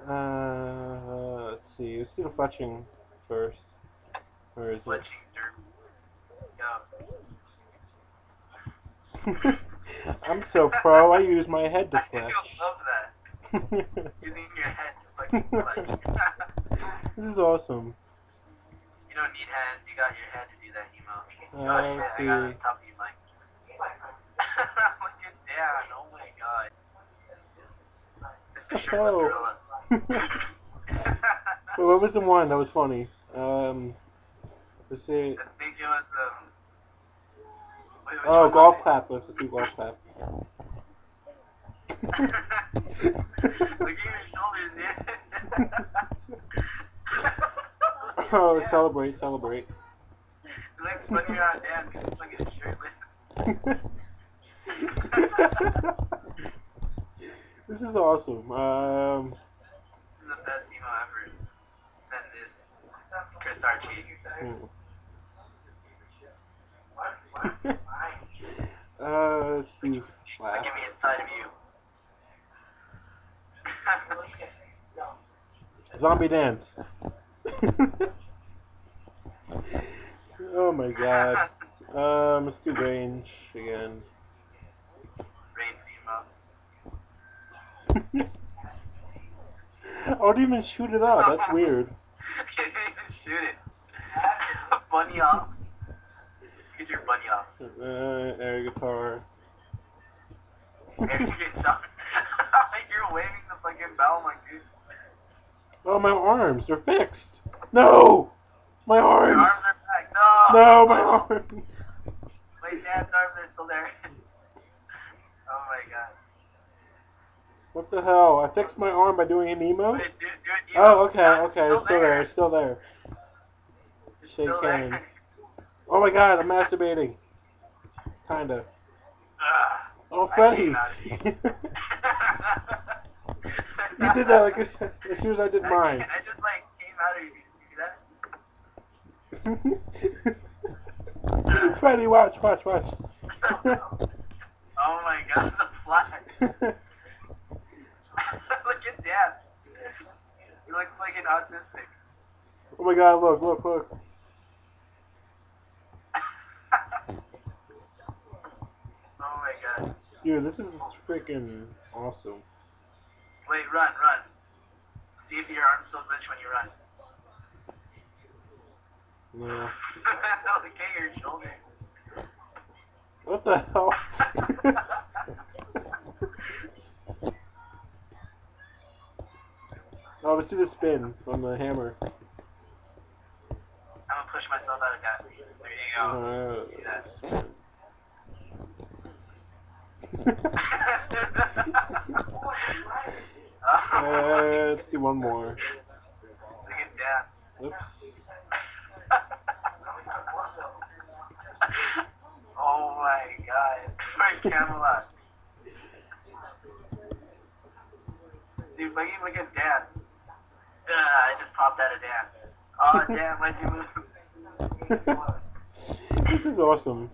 Let's see. Let's do the fletching first. Where is it? Fletching dirt. Yo. I'm so pro. I use my head to I fletch. love that. Using your head to fucking fletch. This is awesome. You don't need hands, you got your head to do that emo. Oh shit, Let's I got on see. top of you, Mike. Look at down, oh my god. It's like a shirtless Oh. gorilla. Well, what was the one that was funny? Let's see. I think it was, wait, which Oh, one was golf it? clap. Let's do golf clap. Look at your shoulders, dude. Look at Oh, Dan. celebrate, celebrate. It looks funnier on Dan because he's fucking shirtless. This is awesome. This is the best emo ever. Send this to Chris Archie. Let's do Look flap. at me inside of you. Zombie dance. Oh my god. Let's do range again. Range emo. I don't even shoot it up. That's weird. You didn't even shoot it. Bunny off. Get your bunny off. Air guitar. There you get shot. You're waving the fucking bell, my dude. Oh, my arms. They're fixed. No! My Your arms! arms are back. No! No, my arms! Wait, Dan's arms are still there. Oh my god. What the hell? I fixed my arm by doing an emo? Wait, do it, Oh, okay, That's okay. It's still there. It's still there. It's Shake still hands. there. Oh my god, I'm masturbating. Kinda. Oh, I Freddy! came out of you. You did that like as soon as I did mine. I just like came out of you. Did you see that? Freddy, watch, watch, watch. Oh my god, the flag. Look at Dan. He looks like an autistic. Oh my god, look, look, look. Oh my god. Dude, this is freaking awesome. Wait, run, run. See if your arms still glitch when you run. No. Look at your shoulder. What the hell? Oh, let's do the spin on the hammer. I'm gonna push myself out of that. There you go. See that? Let's do one more. Look at that. Oops. Oh my god. For Camelot. Dude, look at Dan. I just popped out of Dan. Oh, Dan, why'd you move? This is awesome.